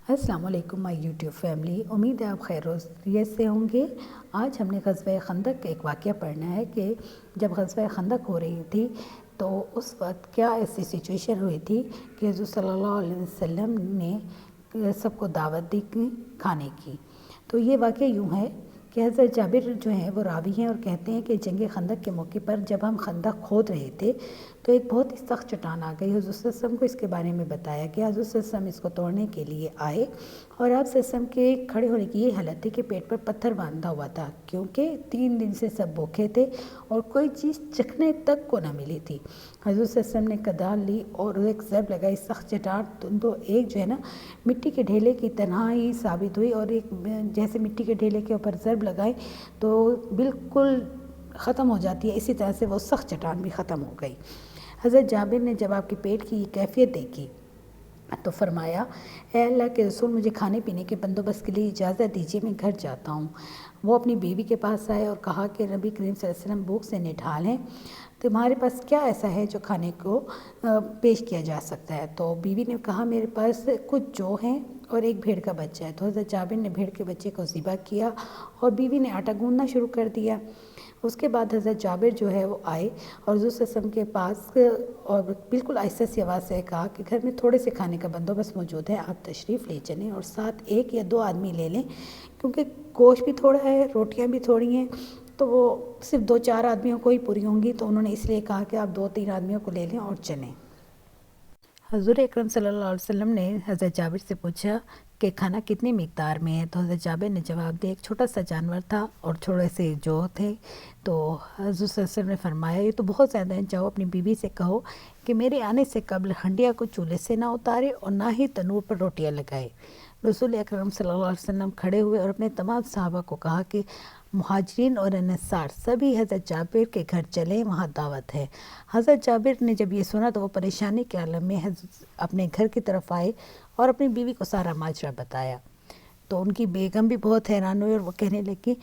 السلام علیکم مائی YouTube family, امید ہے آپ خیر و خیریت سے ہوں گے۔ آج ہم نے غزوہ خندق کا ایک واقعہ پڑھنا ہے کہ جب غزوہ خندق ہو رہی تھی تو اس وقت کیا ایسی سچویشن ہوئی تھی کہ حضور صلی اللہ علیہ وسلم نے سب کو دعوت دی کھانے کی۔ تو یہ واقعہ یوں ہے کہ حضرت جابر جو ہیں وہ راوی ہیں اور کہتے ہیں کہ جنگ خندق کے موقع پر جب ہم خندق کھود رہے تھے تو ایک بہت ہی سخت چٹان آ گئی۔ حضور صلی اللہ علیہ وسلم کو اس کے بارے میں بتایا گیا۔ حضور صلی اللہ علیہ وسلم اس کو توڑنے کے لیے آئے اور آپ صلی اللہ علیہ وسلم کے کھڑے ہونے کی یہ حالت تھی کہ پیٹ پر پتھر باندھا ہوا تھا، کیونکہ 3 دن سے سب بھوکے تھے اور کوئی چیز چکھنے تک کو نہ ملی تھی۔ حضور صلی اللہ علیہ وسلم نے کدال لی اور ایک ضرب لگائی، سخت چٹان تو ایک جو ہے نا مٹی کے ڈھیلے کی طرح ہی ثابت ہوئی، اور ایک جیسے مٹی کے ڈھیلے کے اوپر ضرب لگائے تو بالکل ختم ہو جاتی ہے، اسی طرح سے وہ سخت چٹان بھی ختم ہو گئی۔ حضرت جابر نے جب آپ کے پیٹ کی کیفیت دیکھی تو فرمایا، اے اللہ کے رسول، مجھے کھانے پینے کے بندوبست کے لیے اجازت دیجیے، میں گھر جاتا ہوں۔ وہ اپنی بیوی کے پاس آئے اور کہا کہ نبی کریم صلی اللہ علیہ وسلم بھوک سے نڈھال ہیں، تمہارے پاس کیا ایسا ہے جو کھانے کو پیش کیا جا سکتا ہے؟ تو بیوی نے کہا، میرے پاس کچھ جو ہیں اور ایک بھیڑ کا بچہ ہے۔ تو حضرت جابر نے بھیڑ کے بچے کو ذبح کیا اور بیوی نے آٹا گوندنا شروع کر دیا۔ اس کے بعد حضرت جابر جو ہے وہ آئے اور حضور صلی اللہ علیہ وسلم کے پاس اور بالکل آہستہ سی آواز سے کہا کہ گھر میں تھوڑے سے کھانے کا بندوبست موجود ہے، آپ تشریف لے چلیں اور ساتھ 1 یا 2 آدمی لے لیں، کیونکہ گوشت بھی تھوڑا ہے، روٹیاں بھی تھوڑی ہیں، تو وہ صرف 2-4 آدمیوں کو ہی پوری ہوں گی، تو انہوں نے اس لیے کہا کہ آپ 2-3 آدمیوں کو لے لیں اور چلیں۔ حضور اکرم صلی اللہ علیہ وسلم نے حضرت جابر سے پوچھا کہ کھانا کتنی مقدار میں ہے؟ تو حضرت جابر نے جواب دیا، ایک چھوٹا سا جانور تھا اور تھوڑے سے جو تھے۔ تو حضور صلی اللہ علیہ وسلم نے فرمایا، یہ تو بہت زیادہ ہے، جاؤ اپنی بیوی سے کہو کہ میرے آنے سے قبل ہنڈیا کو چولہے سے نہ اتارے اور نہ ہی تنور پر روٹیاں لگائے۔ رسول اکرم صلی اللہ علیہ وسلم کھڑے ہوئے اور اپنے تمام صحابہ کو کہا کہ مہاجرین اور انصار سبھی حضرت جابر کے گھر چلیں، وہاں دعوت ہے۔ حضرت جابر نے جب یہ سنا تو وہ پریشانی کے عالم میں اپنے گھر کی طرف آئے اور اپنی بیوی کو سارا ماجرا بتایا۔ تو ان کی بیگم بھی بہت حیران ہوئی اور وہ کہنے لگی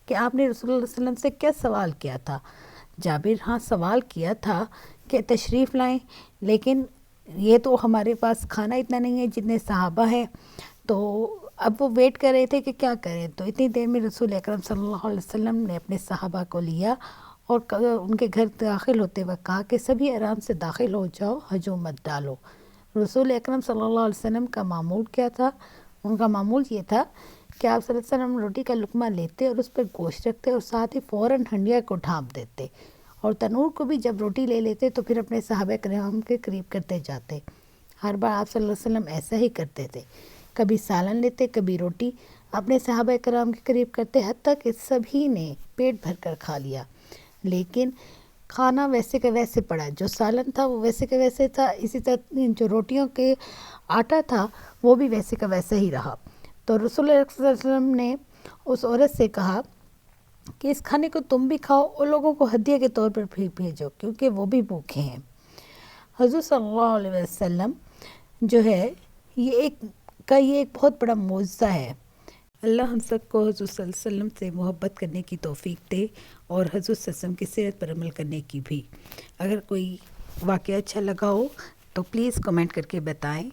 کہ آپ نے رسول اللہ صلی اللہ علیہ وسلم سے کیا سوال کیا تھا؟ جابر، ہاں سوال کیا تھا کہ تشریف لائیں، لیکن یہ تو ہمارے پاس کھانا اتنا نہیں ہے جتنے صحابہ ہیں، تو اب وہ ویٹ کر رہے تھے کہ کیا کریں۔ تو اتنی دیر میں رسول اکرم صلی اللہ علیہ وسلم نے اپنے صحابہ کو لیا اور ان کے گھر داخل ہوتے وقت کہا کہ سبھی آرام سے داخل ہو جاؤ، ہجوم مت ڈالو۔ رسول اکرم صلی اللہ علیہ وسلم کا معمول کیا تھا؟ ان کا معمول یہ تھا کہ آپ صلی اللہ علیہ وسلم روٹی کا لقمہ لیتے اور اس پر گوشت رکھتے اور ساتھ ہی فوراً ہنڈیا کو ڈھانپ دیتے، اور تنور کو بھی جب روٹی لے لیتے تو پھر اپنے صحابہ کرام کے قریب کرتے جاتے۔ ہر بار آپ صلی اللہ علیہ وسلم ایسا ہی کرتے تھے، کبھی سالن لیتے، کبھی روٹی، اپنے صحابہ کرام کے قریب کرتے، حتیٰ کہ سبھی نے پیٹ بھر کر کھا لیا، لیکن کھانا ویسے کا ویسے پڑا، جو سالن تھا وہ ویسے کا ویسے تھا، اسی طرح جو روٹیوں کے آٹا تھا وہ بھی ویسے کا ویسا ہی رہا۔ تو رسول اللہ صلی اللہ علیہ وسلم نے اس عورت سے کہا کہ اس کھانے کو تم بھی کھاؤ اور لوگوں کو ہدیہ کے طور پر بھی بھیجو، کیونکہ وہ بھی بھوکے ہیں۔ حضور صلی اللہ علیہ وسلم جو ہے یہ ایک بہت بڑا معجزہ ہے۔ اللہ ہم سب کو حضور صلی اللہ علیہ وسلم سے محبت کرنے کی توفیق دے اور حضور صلی اللہ علیہ وسلم کی سیرت پر عمل کرنے کی بھی۔ اگر کوئی واقعہ اچھا لگا ہو تو پلیز کمنٹ کر کے بتائیں۔